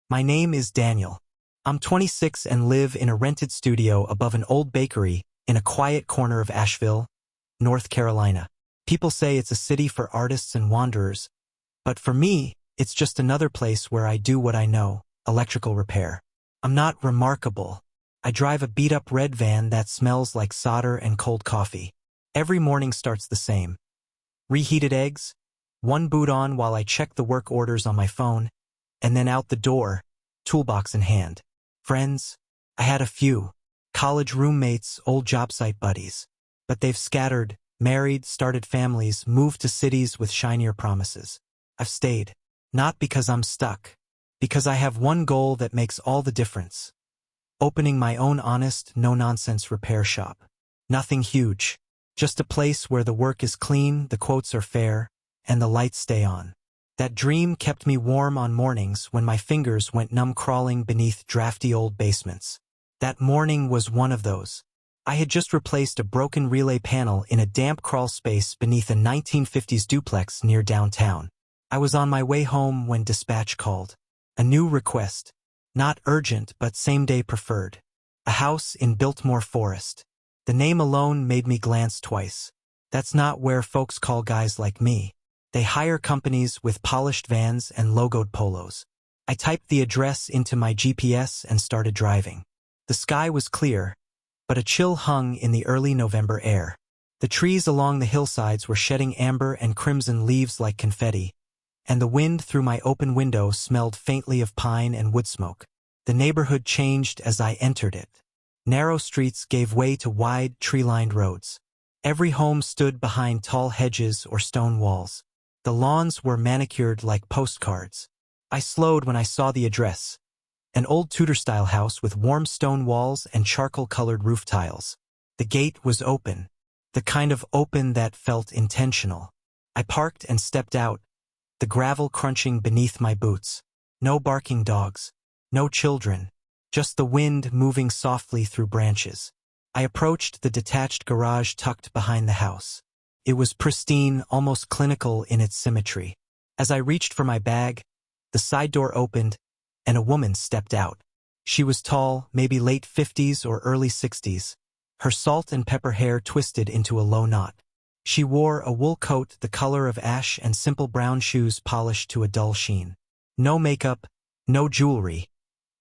My name is Daniel. I'm 26 and live in a rented studio above an old bakery in a quiet corner of Asheville, North Carolina. People say it's a city for artists and wanderers, but for me, it's just another place where I do what I know, electrical repair. I'm not remarkable. I drive a beat-up red van that smells like solder and cold coffee. Every morning starts the same. Reheated eggs, one boot on while I check the work orders on my phone, and then out the door, toolbox in hand. Friends? I had a few. College roommates, old job site buddies. But they've scattered, married, started families, moved to cities with shinier promises. I've stayed. Not because I'm stuck. Because I have one goal that makes all the difference. Opening my own honest, no-nonsense repair shop. Nothing huge. Just a place where the work is clean, the quotes are fair, and the lights stay on. That dream kept me warm on mornings when my fingers went numb crawling beneath drafty old basements. That morning was one of those. I had just replaced a broken relay panel in a damp crawl space beneath a 1950s duplex near downtown. I was on my way home when dispatch called. A new request. Not urgent, but same-day preferred. A house in Biltmore Forest. The name alone made me glance twice. That's not where folks call guys like me. They hire companies with polished vans and logoed polos. I typed the address into my GPS and started driving. The sky was clear, but a chill hung in the early November air. The trees along the hillsides were shedding amber and crimson leaves like confetti, and the wind through my open window smelled faintly of pine and wood smoke. The neighborhood changed as I entered it. Narrow streets gave way to wide, tree-lined roads. Every home stood behind tall hedges or stone walls. The lawns were manicured like postcards. I slowed when I saw the address. An old Tudor-style house with warm stone walls and charcoal-colored roof tiles. The gate was open, the kind of open that felt intentional. I parked and stepped out, the gravel crunching beneath my boots. No barking dogs, no children, just the wind moving softly through branches. I approached the detached garage tucked behind the house. It was pristine, almost clinical in its symmetry. As I reached for my bag, the side door opened, and a woman stepped out. She was tall, maybe late 50s or early 60s, her salt and pepper hair twisted into a low knot. She wore a wool coat the color of ash and simple brown shoes polished to a dull sheen. No makeup, no jewelry,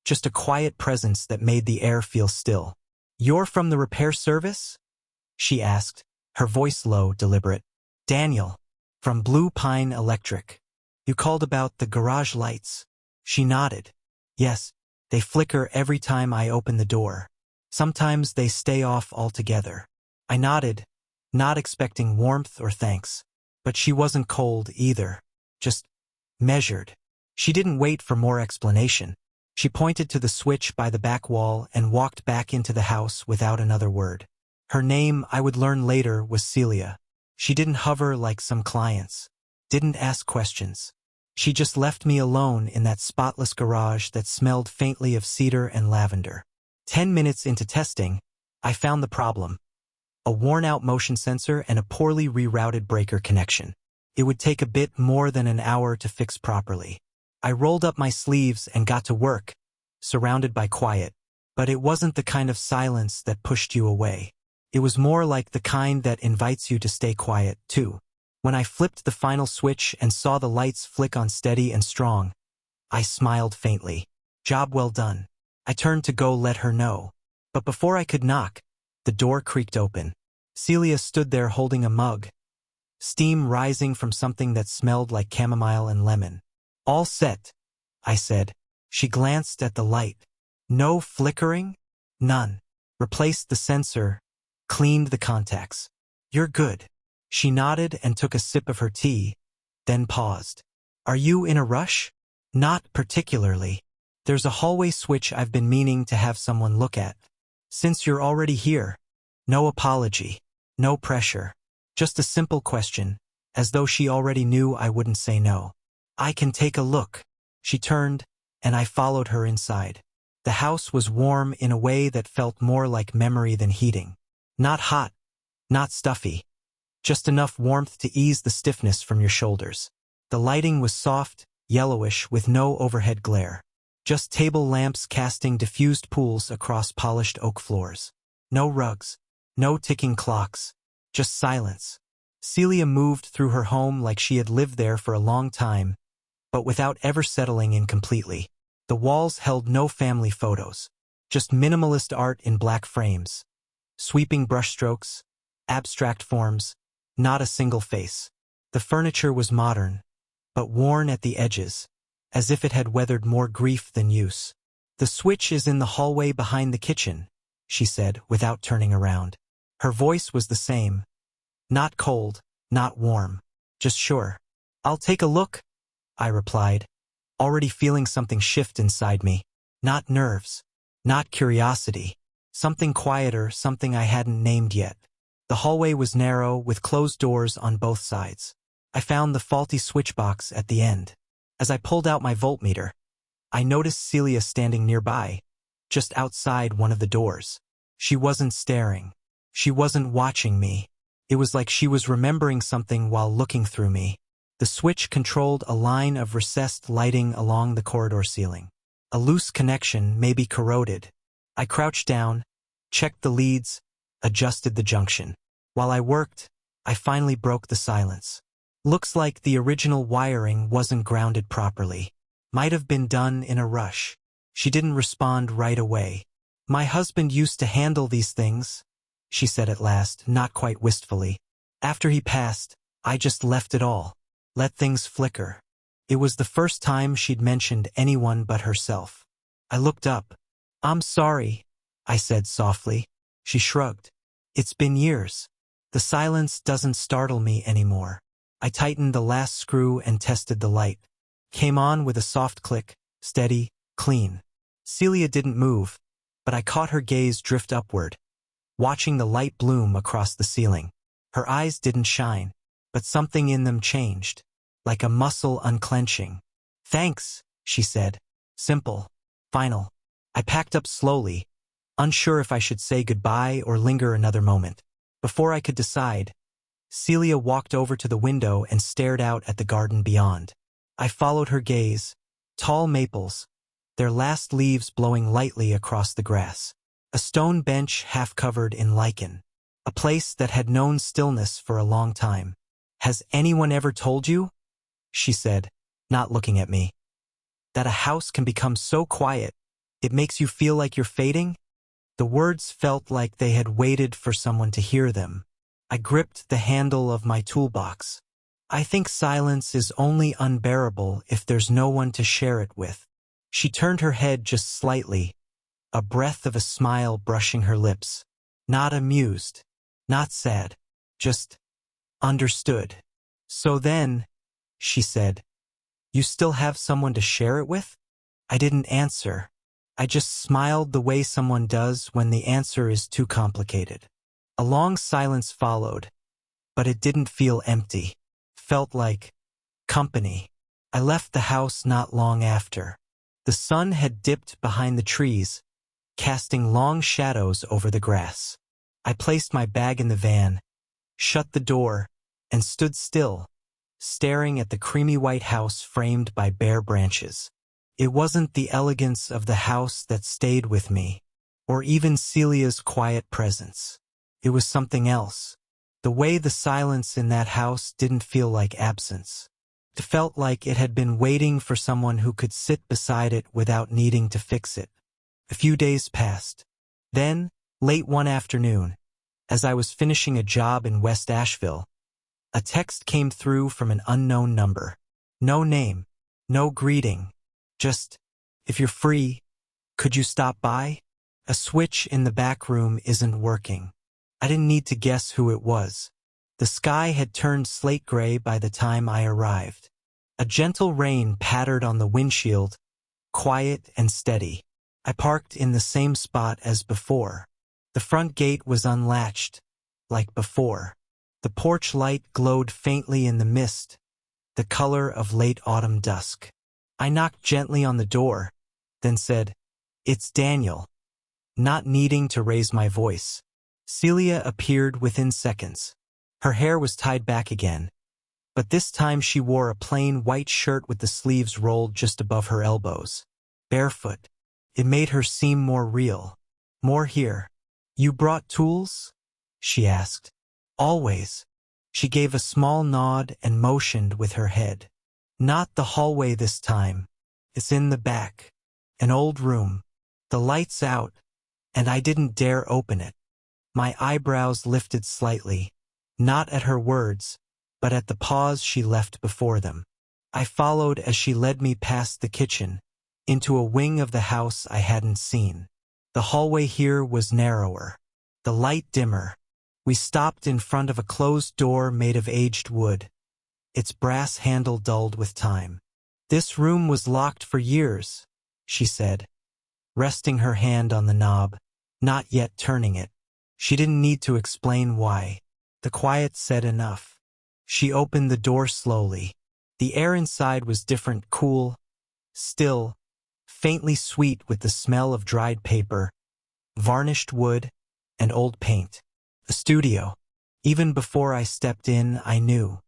just a quiet presence that made the air feel still. "You're from the repair service?" she asked, her voice low, deliberate. "Daniel, from Blue Pine Electric. You called about the garage lights." She nodded. "Yes, they flicker every time I open the door. Sometimes they stay off altogether." I nodded, not expecting warmth or thanks. But she wasn't cold either, just measured. She didn't wait for more explanation. She pointed to the switch by the back wall and walked back into the house without another word. Her name, I would learn later, was Celia. She didn't hover like some clients, didn't ask questions. She just left me alone in that spotless garage that smelled faintly of cedar and lavender. 10 minutes into testing, I found the problem. A worn-out motion sensor and a poorly rerouted breaker connection. It would take a bit more than an hour to fix properly. I rolled up my sleeves and got to work, surrounded by quiet. But it wasn't the kind of silence that pushed you away. It was more like the kind that invites you to stay quiet, too. When I flipped the final switch and saw the lights flick on steady and strong, I smiled faintly. Job well done. I turned to go let her know. But before I could knock, the door creaked open. Celia stood there holding a mug, steam rising from something that smelled like chamomile and lemon. "All set," I said. She glanced at the light. "No flickering?" "None." Replaced the sensor, cleaned the contacts. "You're good." She nodded and took a sip of her tea, then paused. "Are you in a rush?" "Not particularly. There's a hallway switch I've been meaning to have someone look at. Since you're already here." No apology, no pressure. Just a simple question, as though she already knew I wouldn't say no. "I can take a look." She turned, and I followed her inside. The house was warm in a way that felt more like memory than heating. Not hot, not stuffy. Just enough warmth to ease the stiffness from your shoulders. The lighting was soft, yellowish, with no overhead glare. Just table lamps casting diffused pools across polished oak floors. No rugs. No ticking clocks. Just silence. Celia moved through her home like she had lived there for a long time, but without ever settling in completely. The walls held no family photos. Just minimalist art in black frames. Sweeping brushstrokes. Abstract forms. Not a single face. The furniture was modern, but worn at the edges, as if it had weathered more grief than use. "The switch is in the hallway behind the kitchen," she said, without turning around. Her voice was the same. Not cold, not warm, just sure. "I'll take a look," I replied, already feeling something shift inside me. Not nerves, not curiosity. Something quieter, something I hadn't named yet. The hallway was narrow, with closed doors on both sides. I found the faulty switch box at the end. As I pulled out my voltmeter, I noticed Celia standing nearby, just outside one of the doors. She wasn't staring. She wasn't watching me. It was like she was remembering something while looking through me. The switch controlled a line of recessed lighting along the corridor ceiling. A loose connection, maybe corroded. I crouched down, checked the leads, adjusted the junction. While I worked, I finally broke the silence. Looks like the original wiring wasn't grounded properly. Might have been done in a rush. She didn't respond right away. "My husband used to handle these things," she said at last, not quite wistfully. "After he passed, I just left it all. Let things flicker." It was the first time she'd mentioned anyone but herself. I looked up. "I'm sorry," I said softly. She shrugged. "It's been years. The silence doesn't startle me anymore." I tightened the last screw and tested the light. Came on with a soft click, steady, clean. Celia didn't move, but I caught her gaze drift upward, watching the light bloom across the ceiling. Her eyes didn't shine, but something in them changed, like a muscle unclenching. "Thanks," she said. Simple. Final. I packed up slowly, unsure if I should say goodbye or linger another moment. Before I could decide, Celia walked over to the window and stared out at the garden beyond. I followed her gaze. Tall maples, their last leaves blowing lightly across the grass. A stone bench half covered in lichen. A place that had known stillness for a long time. "Has anyone ever told you," she said, not looking at me, "that a house can become so quiet, it makes you feel like you're fading?" The words felt like they had waited for someone to hear them. I gripped the handle of my toolbox. "I think silence is only unbearable if there's no one to share it with." She turned her head just slightly, a breath of a smile brushing her lips. Not amused, not sad, just understood. "So then," she said, "you still have someone to share it with?" I didn't answer. I just smiled the way someone does when the answer is too complicated. A long silence followed, but it didn't feel empty. Felt like company. I left the house not long after. The sun had dipped behind the trees, casting long shadows over the grass. I placed my bag in the van, shut the door, and stood still, staring at the creamy white house framed by bare branches. It wasn't the elegance of the house that stayed with me, or even Celia's quiet presence. It was something else. The way the silence in that house didn't feel like absence. It felt like it had been waiting for someone who could sit beside it without needing to fix it. A few days passed. Then, late one afternoon, as I was finishing a job in West Asheville, a text came through from an unknown number. No name, no greeting, just, "If you're free, could you stop by? A switch in the back room isn't working." I didn't need to guess who it was. The sky had turned slate gray by the time I arrived. A gentle rain pattered on the windshield, quiet and steady. I parked in the same spot as before. The front gate was unlatched, like before. The porch light glowed faintly in the mist, the color of late autumn dusk. I knocked gently on the door, then said, "It's Daniel," not needing to raise my voice. Celia appeared within seconds. Her hair was tied back again, but this time she wore a plain white shirt with the sleeves rolled just above her elbows. barefoot. It made her seem more real. More here. You brought tools? She asked. Always. She gave a small nod and motioned with her head. Not the hallway this time. It's in the back. An old room. The light's out, and I didn't dare open it. My eyebrows lifted slightly, not at her words, but at the pause she left before them. I followed as she led me past the kitchen, into a wing of the house I hadn't seen. The hallway here was narrower, the light dimmer. We stopped in front of a closed door made of aged wood, its brass handle dulled with time. This room was locked for years, she said, resting her hand on the knob, not yet turning it. She didn't need to explain why. The quiet said enough. She opened the door slowly. The air inside was different, cool, still, faintly sweet with the smell of dried paper, varnished wood, and old paint. A studio. Even before I stepped in, I knew.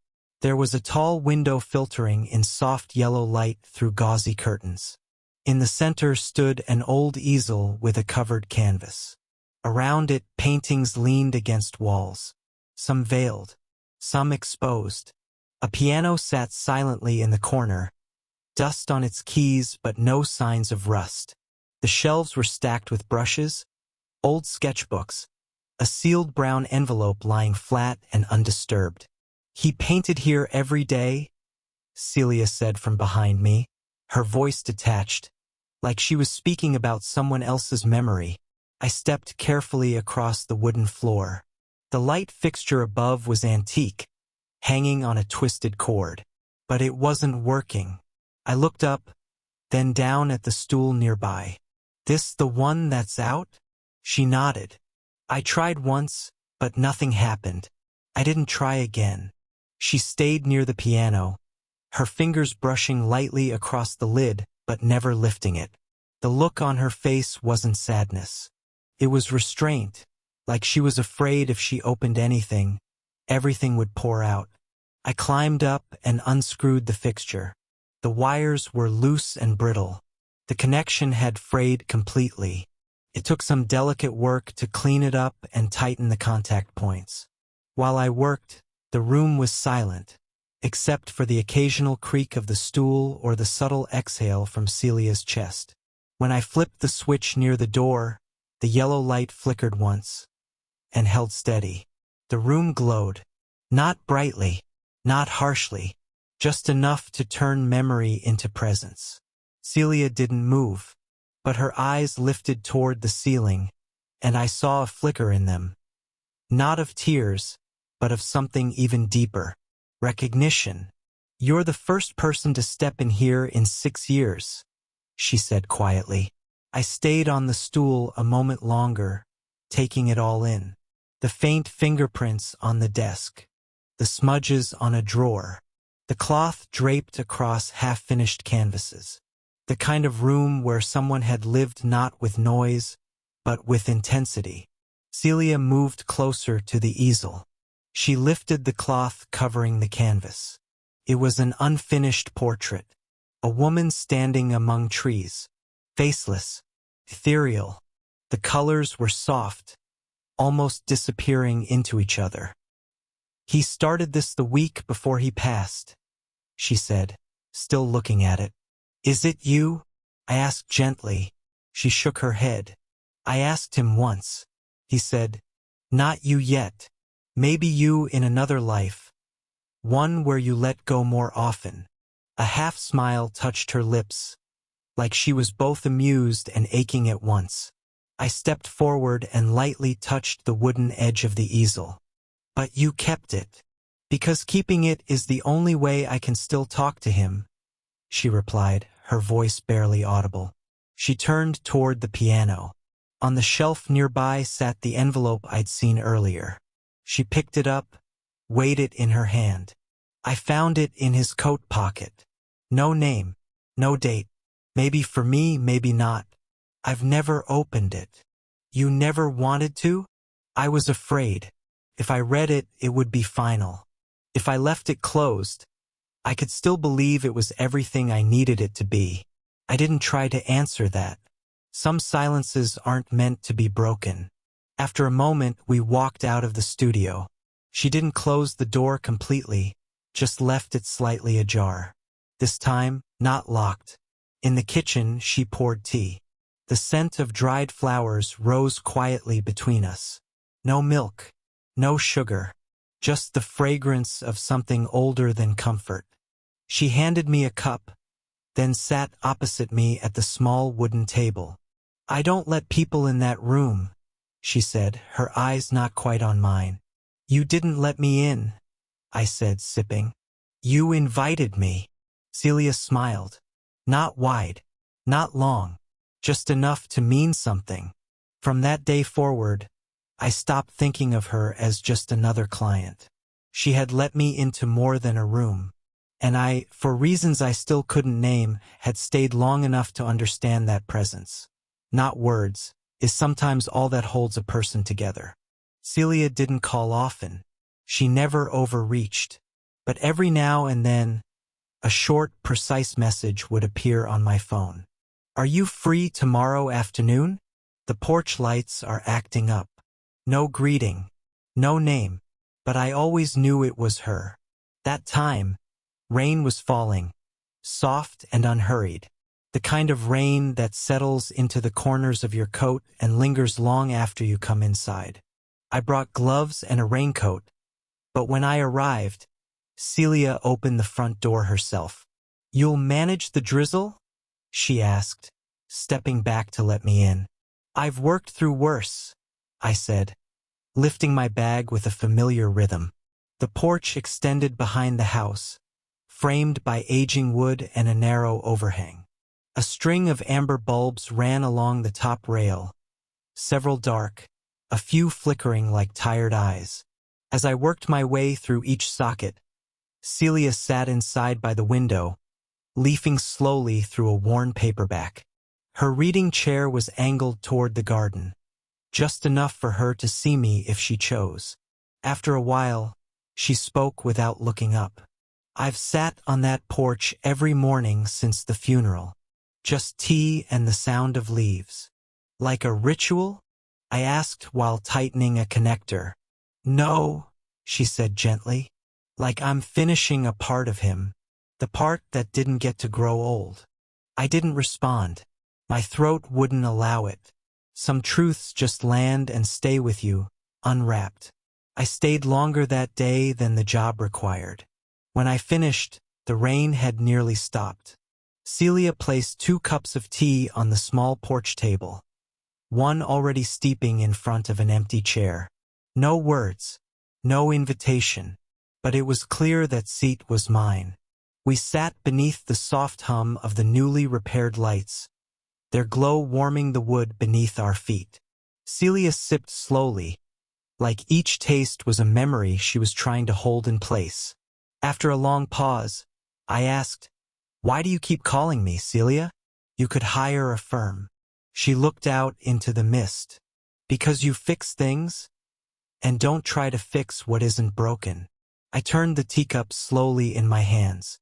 There was a tall window filtering in soft yellow light through gauzy curtains. In the center stood an old easel with a covered canvas. Around it, paintings leaned against walls, some veiled, some exposed. A piano sat silently in the corner, dust on its keys but no signs of rust. The shelves were stacked with brushes, old sketchbooks, a sealed brown envelope lying flat and undisturbed. He painted here every day, Celia said from behind me, her voice detached, like she was speaking about someone else's memory. I stepped carefully across the wooden floor. The light fixture above was antique, hanging on a twisted cord. But it wasn't working. I looked up, then down at the stool nearby. This the one that's out? She nodded. I tried once, but nothing happened. I didn't try again. She stayed near the piano, her fingers brushing lightly across the lid, but never lifting it. The look on her face wasn't sadness. It was restraint, like she was afraid if she opened anything, everything would pour out. I climbed up and unscrewed the fixture. The wires were loose and brittle. The connection had frayed completely. It took some delicate work to clean it up and tighten the contact points. While I worked, the room was silent, except for the occasional creak of the stool or the subtle exhale from Celia's chest. When I flipped the switch near the door, the yellow light flickered once and held steady. The room glowed, not brightly, not harshly, just enough to turn memory into presence. Celia didn't move, but her eyes lifted toward the ceiling, and I saw a flicker in them. Not of tears, but of something even deeper. Recognition. You're the first person to step in here in 6 years, she said quietly. I stayed on the stool a moment longer, taking it all in. The faint fingerprints on the desk, the smudges on a drawer, the cloth draped across half-finished canvases. The kind of room where someone had lived not with noise, but with intensity. Celia moved closer to the easel. She lifted the cloth covering the canvas. It was an unfinished portrait. A woman standing among trees. Faceless. Ethereal. The colors were soft, almost disappearing into each other. He started this the week before he passed, she said, still looking at it. Is it you? I asked gently. She shook her head. I asked him once. He said, not you yet. Maybe you in another life. One where you let go more often. A half smile touched her lips, like she was both amused and aching at once. I stepped forward and lightly touched the wooden edge of the easel. But you kept it. Because keeping it is the only way I can still talk to him, she replied, her voice barely audible. She turned toward the piano. On the shelf nearby sat the envelope I'd seen earlier. She picked it up, weighed it in her hand. I found it in his coat pocket. No name, no date. Maybe for me, maybe not. I've never opened it. You never wanted to? I was afraid. If I read it, it would be final. If I left it closed, I could still believe it was everything I needed it to be. I didn't try to answer that. Some silences aren't meant to be broken. After a moment, we walked out of the studio. She didn't close the door completely, just left it slightly ajar. This time, not locked. In the kitchen, she poured tea. The scent of dried flowers rose quietly between us. No milk, no sugar, just the fragrance of something older than comfort. She handed me a cup, then sat opposite me at the small wooden table. "I don't let people in that room," she said, her eyes not quite on mine. "You didn't let me in," I said, sipping. "You invited me." Celia smiled. Not wide, not long, just enough to mean something. From that day forward, I stopped thinking of her as just another client. She had let me into more than a room. And I, for reasons I still couldn't name, had stayed long enough to understand that presence, not words, is sometimes all that holds a person together. Celia didn't call often. She never overreached. But every now and then, a short, precise message would appear on my phone. "Are you free tomorrow afternoon? The porch lights are acting up." No greeting, no name, but I always knew it was her. That time, rain was falling, soft and unhurried. The kind of rain that settles into the corners of your coat and lingers long after you come inside. I brought gloves and a raincoat, but when I arrived, Celia opened the front door herself. "You'll manage the drizzle?" she asked, stepping back to let me in. "I've worked through worse," I said, lifting my bag with a familiar rhythm. The porch extended behind the house, framed by aging wood and a narrow overhang. A string of amber bulbs ran along the top rail, several dark, a few flickering like tired eyes. As I worked my way through each socket, Celia sat inside by the window, leafing slowly through a worn paperback. Her reading chair was angled toward the garden, just enough for her to see me if she chose. After a while, she spoke without looking up. "I've sat on that porch every morning since the funeral. Just tea and the sound of leaves." "Like a ritual?" I asked while tightening a connector. "No," she said gently. "Like I'm finishing a part of him, the part that didn't get to grow old." I didn't respond. My throat wouldn't allow it. Some truths just land and stay with you, unwrapped. I stayed longer that day than the job required. When I finished, the rain had nearly stopped. Celia placed 2 cups of tea on the small porch table, one already steeping in front of an empty chair. No words, no invitation, but it was clear that seat was mine. We sat beneath the soft hum of the newly repaired lights, their glow warming the wood beneath our feet. Celia sipped slowly, like each taste was a memory she was trying to hold in place. After a long pause, I asked, "Why do you keep calling me, Celia? You could hire a firm." She looked out into the mist. "Because you fix things, and don't try to fix what isn't broken." I turned the teacup slowly in my hands.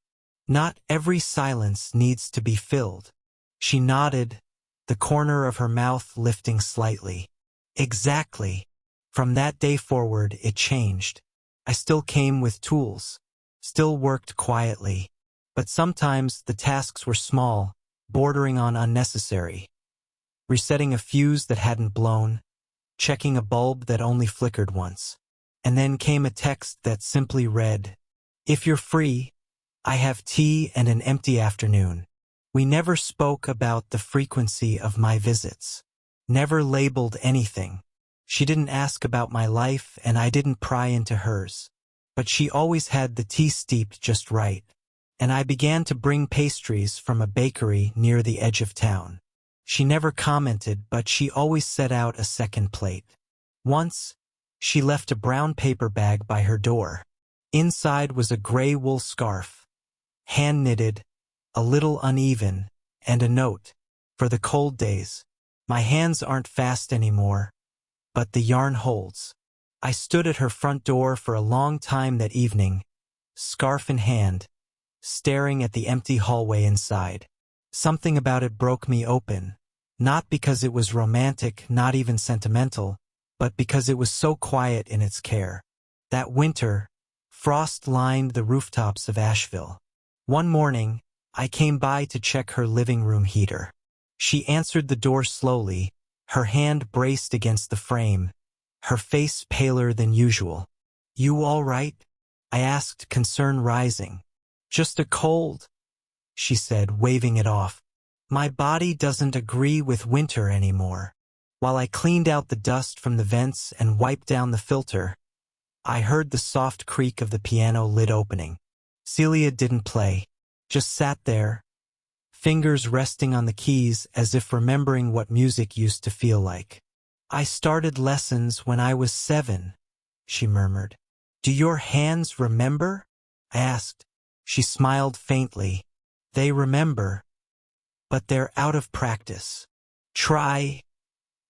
"Not every silence needs to be filled." She nodded, the corner of her mouth lifting slightly. "Exactly." From that day forward, it changed. I still came with tools, still worked quietly, but sometimes the tasks were small, bordering on unnecessary. Resetting a fuse that hadn't blown, checking a bulb that only flickered once. And then came a text that simply read, "If you're free, I have tea and an empty afternoon." We never spoke about the frequency of my visits, never labeled anything. She didn't ask about my life and I didn't pry into hers. But she always had the tea steeped just right. And I began to bring pastries from a bakery near the edge of town. She never commented, but she always set out a second plate. Once, she left a brown paper bag by her door. Inside was a gray wool scarf, hand-knitted, a little uneven, and a note. "For the cold days. My hands aren't fast anymore, but the yarn holds." I stood at her front door for a long time that evening, scarf in hand, staring at the empty hallway inside. Something about it broke me open. Not because it was romantic, not even sentimental, but because it was so quiet in its care. That winter, frost lined the rooftops of Asheville. One morning, I came by to check her living room heater. She answered the door slowly, her hand braced against the frame, her face paler than usual. "You all right?" I asked, concern rising. "Just a cold," she said, waving it off. "My body doesn't agree with winter anymore." While I cleaned out the dust from the vents and wiped down the filter, I heard the soft creak of the piano lid opening. Celia didn't play, just sat there, fingers resting on the keys as if remembering what music used to feel like. "I started lessons when I was 7, she murmured. "Do your hands remember?" I asked. She smiled faintly. "They remember, but they're out of practice." "Try,"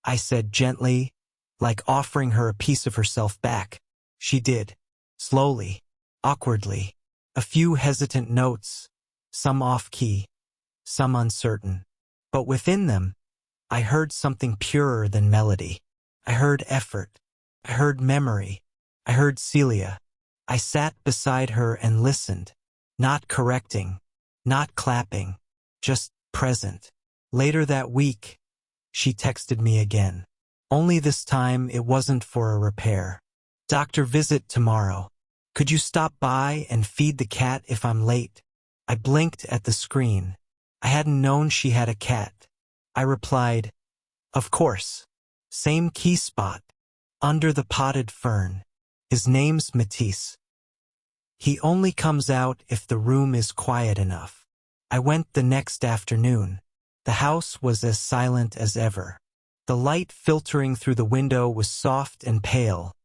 I said gently, like offering her a piece of herself back. She did, slowly, awkwardly, a few hesitant notes, some off-key, some uncertain. But within them, I heard something purer than melody. I heard effort. I heard memory. I heard Celia. I sat beside her and listened, not correcting, not clapping, just present. Later that week, she texted me again. Only this time it wasn't for a repair. "Doctor visit tomorrow. Could you stop by and feed the cat if I'm late?" I blinked at the screen. I hadn't known she had a cat. I replied, "Of course. Same key spot. Under the potted fern. His name's Matisse. He only comes out if the room is quiet enough." I went the next afternoon. The house was as silent as ever. The light filtering through the window was soft and pale,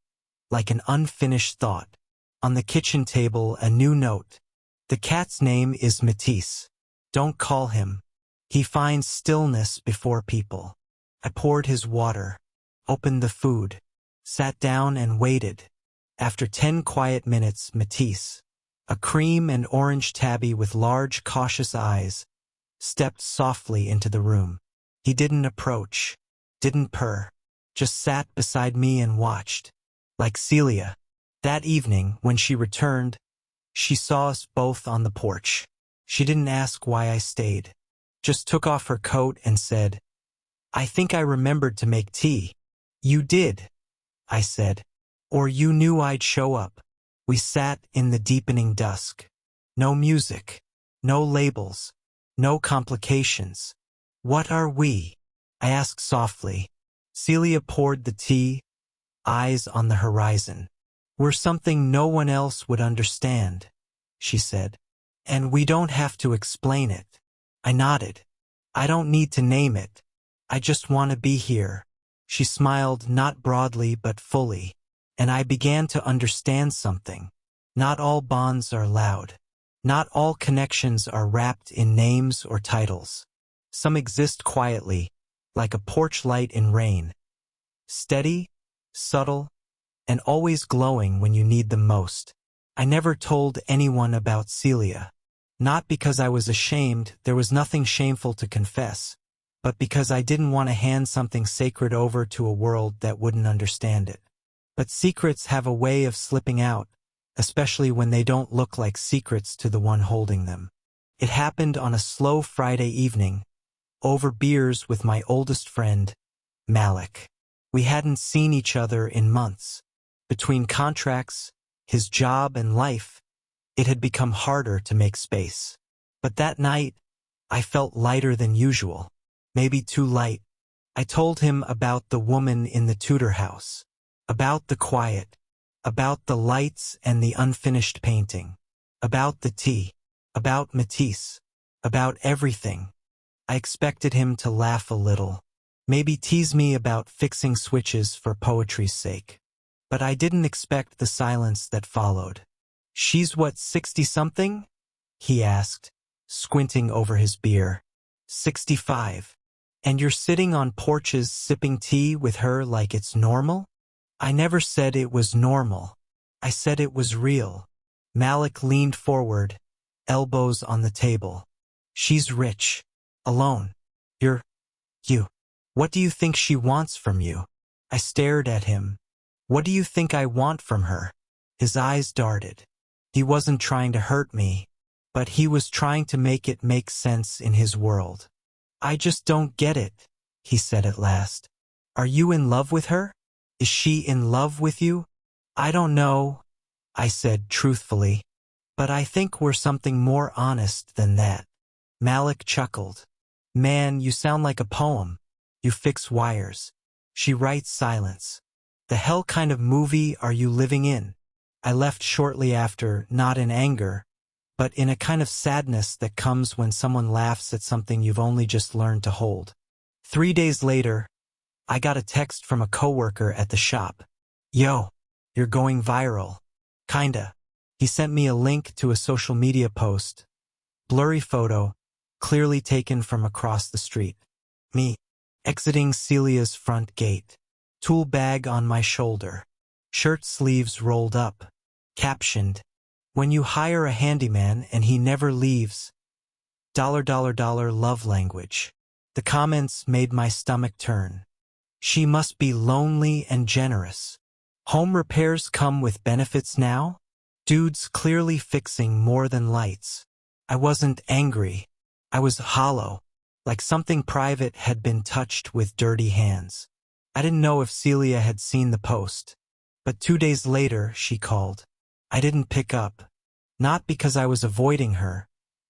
like an unfinished thought. On the kitchen table, a new note. "The cat's name is Matisse. Don't call him. He finds stillness before people." I poured his water, opened the food, sat down and waited. After 10 quiet minutes, Matisse, a cream and orange tabby with large, cautious eyes, stepped softly into the room. He didn't approach, didn't purr, just sat beside me and watched. Like Celia. That evening, when she returned, she saw us both on the porch. She didn't ask why I stayed, just took off her coat and said, "I think I remembered to make tea." "You did," I said. "Or you knew I'd show up." We sat in the deepening dusk. No music, no labels, no complications. "What are we?" I asked softly. Celia poured the tea, eyes on the horizon. "We're something no one else would understand," she said. "And we don't have to explain it." I nodded. "I don't need to name it. I just want to be here." She smiled, not broadly but fully, and I began to understand something. Not all bonds are loud. Not all connections are wrapped in names or titles. Some exist quietly, like a porch light in rain. Steady, subtle, and always glowing when you need them most. I never told anyone about Celia. Not because I was ashamed, there was nothing shameful to confess, but because I didn't want to hand something sacred over to a world that wouldn't understand it. But secrets have a way of slipping out, especially when they don't look like secrets to the one holding them. It happened on a slow Friday evening, over beers with my oldest friend, Malik. We hadn't seen each other in months. Between contracts, his job and life, it had become harder to make space. But that night, I felt lighter than usual. Maybe too light. I told him about the woman in the Tudor house, about the quiet, about the lights and the unfinished painting, about the tea, about Matisse, about everything. I expected him to laugh a little, maybe tease me about fixing switches for poetry's sake. But I didn't expect the silence that followed. "She's what, 60-something?" he asked, squinting over his beer. 65. "And you're sitting on porches sipping tea with her like it's normal?" I never said it was normal. I said it was real. Malik leaned forward, elbows on the table. "She's rich. Alone. You're you. What do you think she wants from you? I stared at him. What do you think I want from her? His eyes darted. He wasn't trying to hurt me, but he was trying to make it make sense in his world. I just don't get it, he said at last. Are you in love with her? Is she in love with you? I don't know, I said truthfully, but I think we're something more honest than that. Malik chuckled. Man, you sound like a poem. You fix wires. She writes silence. The hell kind of movie are you living in? I left shortly after, not in anger, but in a kind of sadness that comes when someone laughs at something you've only just learned to hold. 3 days later, I got a text from a coworker at the shop. Yo, you're going viral. Kinda. He sent me a link to a social media post. Blurry photo, clearly taken from across the street. Me, exiting Celia's front gate. Tool bag on my shoulder. Shirt sleeves rolled up. Captioned, when you hire a handyman and he never leaves. $, love language. The comments made my stomach turn. She must be lonely and generous. Home repairs come with benefits now? Dudes clearly fixing more than lights. I wasn't angry. I was hollow, like something private had been touched with dirty hands. I didn't know if Celia had seen the post, but 2 days later she called. I didn't pick up, not because I was avoiding her,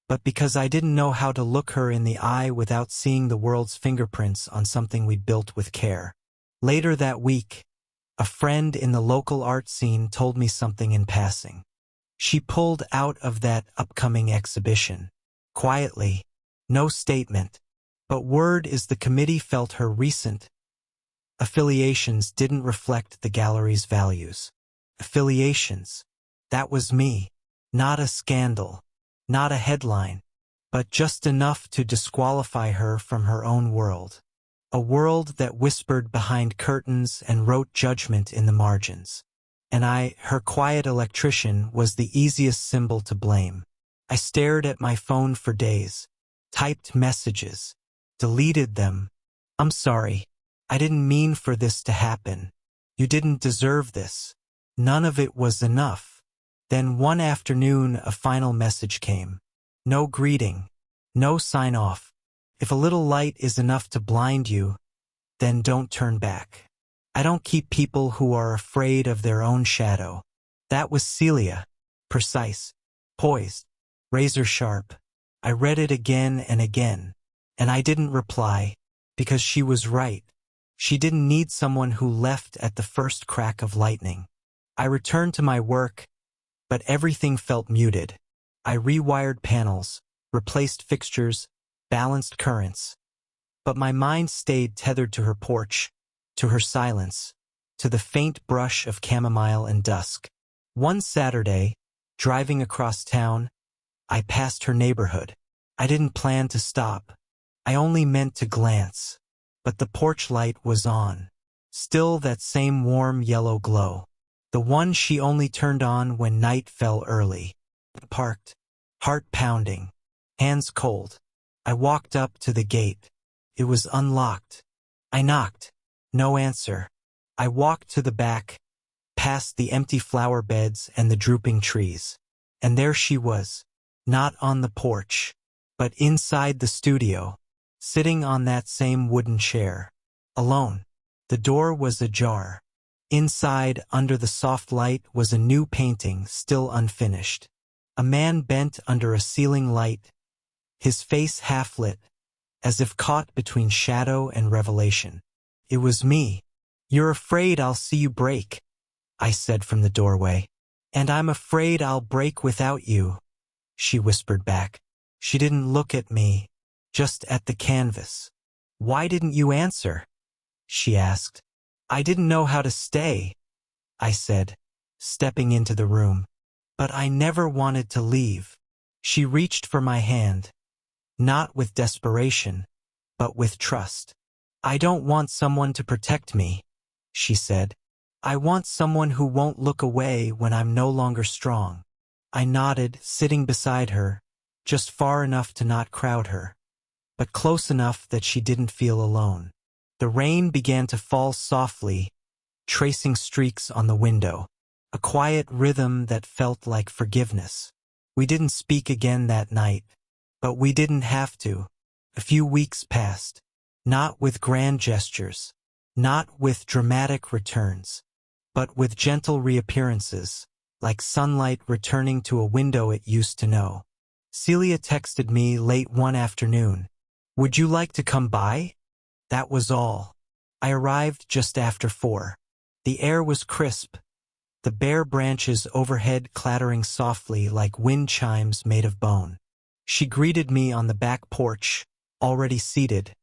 but because I didn't know how to look her in the eye without seeing the world's fingerprints on something we'd built with care. Later that week, a friend in the local art scene told me something in passing. She pulled out of that upcoming exhibition. Quietly, no statement, but word is the committee felt her recent affiliations didn't reflect the gallery's values. Affiliations. That was me. Not a scandal. Not a headline. But just enough to disqualify her from her own world. A world that whispered behind curtains and wrote judgment in the margins. And I, her quiet electrician, was the easiest symbol to blame. I stared at my phone for days. Typed messages. Deleted them. I'm sorry. I didn't mean for this to happen. You didn't deserve this. None of it was enough. Then one afternoon a final message came. No greeting. No sign-off. If a little light is enough to blind you, then don't turn back. I don't keep people who are afraid of their own shadow. That was Celia. Precise. Poised. Razor sharp. I read it again and again. And I didn't reply, because she was right. She didn't need someone who left at the first crack of lightning. I returned to my work, but everything felt muted. I rewired panels, replaced fixtures, balanced currents. But my mind stayed tethered to her porch, to her silence, to the faint brush of chamomile and dusk. One Saturday, driving across town, I passed her neighborhood. I didn't plan to stop. I only meant to glance. But the porch light was on. Still that same warm yellow glow. The one she only turned on when night fell early. Parked. Heart pounding. Hands cold. I walked up to the gate. It was unlocked. I knocked. No answer. I walked to the back, past the empty flower beds and the drooping trees. And there she was. Not on the porch, but inside the studio. Sitting on that same wooden chair. Alone. The door was ajar. Inside, under the soft light, was a new painting, still unfinished. A man bent under a ceiling light, his face half-lit, as if caught between shadow and revelation. It was me. You're afraid I'll see you break, I said from the doorway. And I'm afraid I'll break without you, she whispered back. She didn't look at me. Just at the canvas. Why didn't you answer? She asked. I didn't know how to stay, I said, stepping into the room. But I never wanted to leave. She reached for my hand. Not with desperation, but with trust. I don't want someone to protect me, she said. I want someone who won't look away when I'm no longer strong. I nodded, sitting beside her, just far enough to not crowd her. but close enough that she didn't feel alone. The rain began to fall softly, tracing streaks on the window, a quiet rhythm that felt like forgiveness. We didn't speak again that night, but we didn't have to. A few weeks passed, not with grand gestures, not with dramatic returns, but with gentle reappearances, like sunlight returning to a window it used to know. Celia texted me late one afternoon. "Would you like to come by?" That was all. I arrived just after 4. The air was crisp, the bare branches overhead clattering softly like wind chimes made of bone. She greeted me on the back porch, already seated,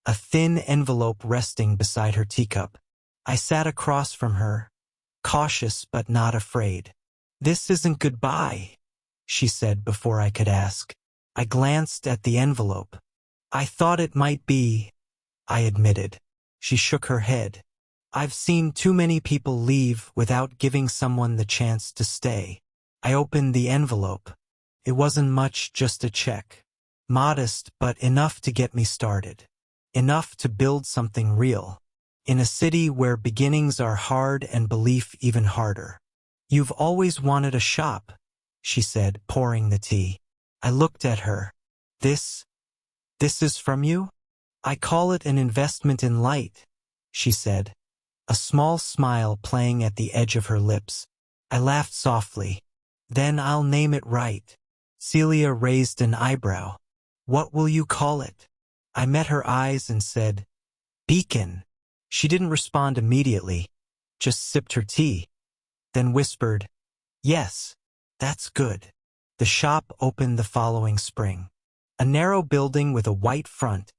a thin envelope resting beside her teacup. I sat across from her, cautious but not afraid. "This isn't goodbye," she said before I could ask. I glanced at the envelope. "I thought it might be," I admitted. She shook her head. "I've seen too many people leave without giving someone the chance to stay." I opened the envelope. It wasn't much, just a check. Modest, but enough to get me started. Enough to build something real. In a city where beginnings are hard and belief even harder. "You've always wanted a shop," she said, pouring the tea. I looked at her. This is from you?" "I call it an investment in light," she said, a small smile playing at the edge of her lips. I laughed softly. "Then I'll name it right." Celia raised an eyebrow. "What will you call it?" I met her eyes and said, "Beacon." She didn't respond immediately, just sipped her tea, then whispered, "Yes, that's good." The shop opened the following spring. A narrow building with a white front,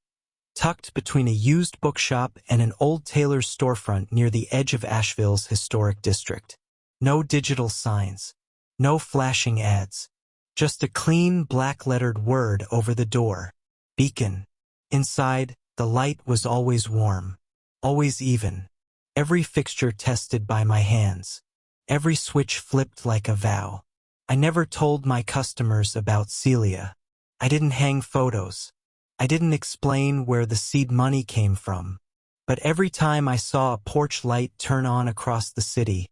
tucked between a used bookshop and an old tailor's storefront near the edge of Asheville's historic district. No digital signs, no flashing ads, just a clean black-lettered word over the door, Beacon. Inside, the light was always warm, always even. Every fixture tested by my hands, every switch flipped like a vow. I never told my customers about Celia. I didn't hang photos. I didn't explain where the seed money came from. But every time I saw a porch light turn on across the city,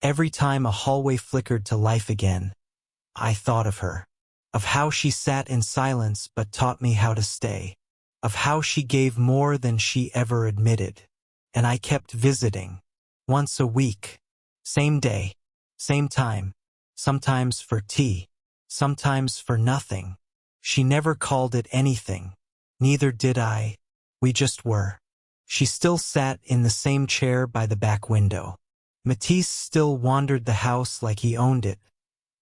every time a hallway flickered to life again, I thought of her. Of how she sat in silence but taught me how to stay. Of how she gave more than she ever admitted. And I kept visiting. Once a week. Same day. Same time. Sometimes for tea. Sometimes for nothing. She never called it anything. Neither did I. We just were. She still sat in the same chair by the back window. Matisse still wandered the house like he owned it,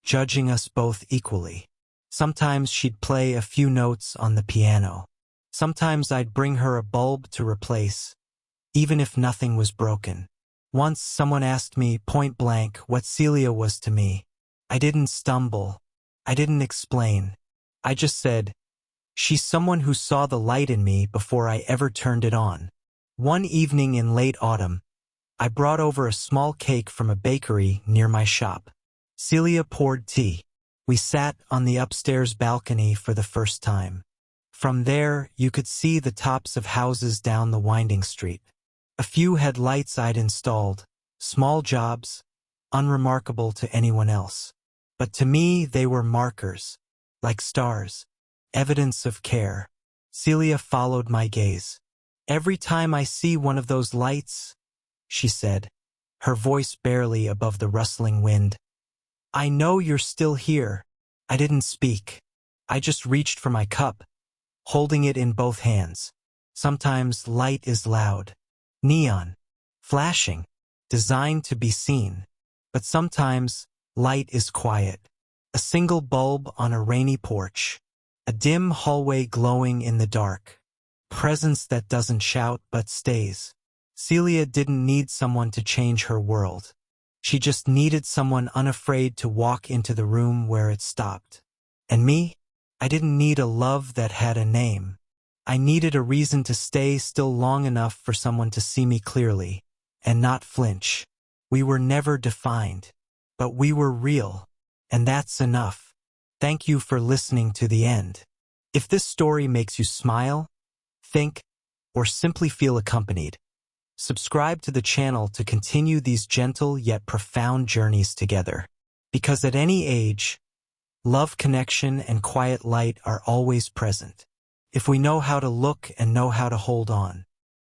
judging us both equally. Sometimes she'd play a few notes on the piano. Sometimes I'd bring her a bulb to replace, even if nothing was broken. Once someone asked me point blank what Celia was to me. I didn't stumble. I didn't explain. I just said, "She's someone who saw the light in me before I ever turned it on." One evening in late autumn, I brought over a small cake from a bakery near my shop. Celia poured tea. We sat on the upstairs balcony for the first time. From there, you could see the tops of houses down the winding street. A few had lights I'd installed, small jobs, unremarkable to anyone else. But to me, they were markers, like stars, evidence of care. Celia followed my gaze. "Every time I see one of those lights," she said, her voice barely above the rustling wind, "I know you're still here." I didn't speak. I just reached for my cup, holding it in both hands. Sometimes light is loud, neon, flashing, designed to be seen. But sometimes light is quiet. A single bulb on a rainy porch, a dim hallway glowing in the dark. Presence that doesn't shout but stays. Celia didn't need someone to change her world. She just needed someone unafraid to walk into the room where it stopped. And me? I didn't need a love that had a name. I needed a reason to stay still long enough for someone to see me clearly, and not flinch. We were never defined, but we were real, and that's enough. Thank you for listening to the end. If this story makes you smile, think, or simply feel accompanied, subscribe to the channel to continue these gentle yet profound journeys together. Because at any age, love, connection, and quiet light are always present, if we know how to look and know how to hold on.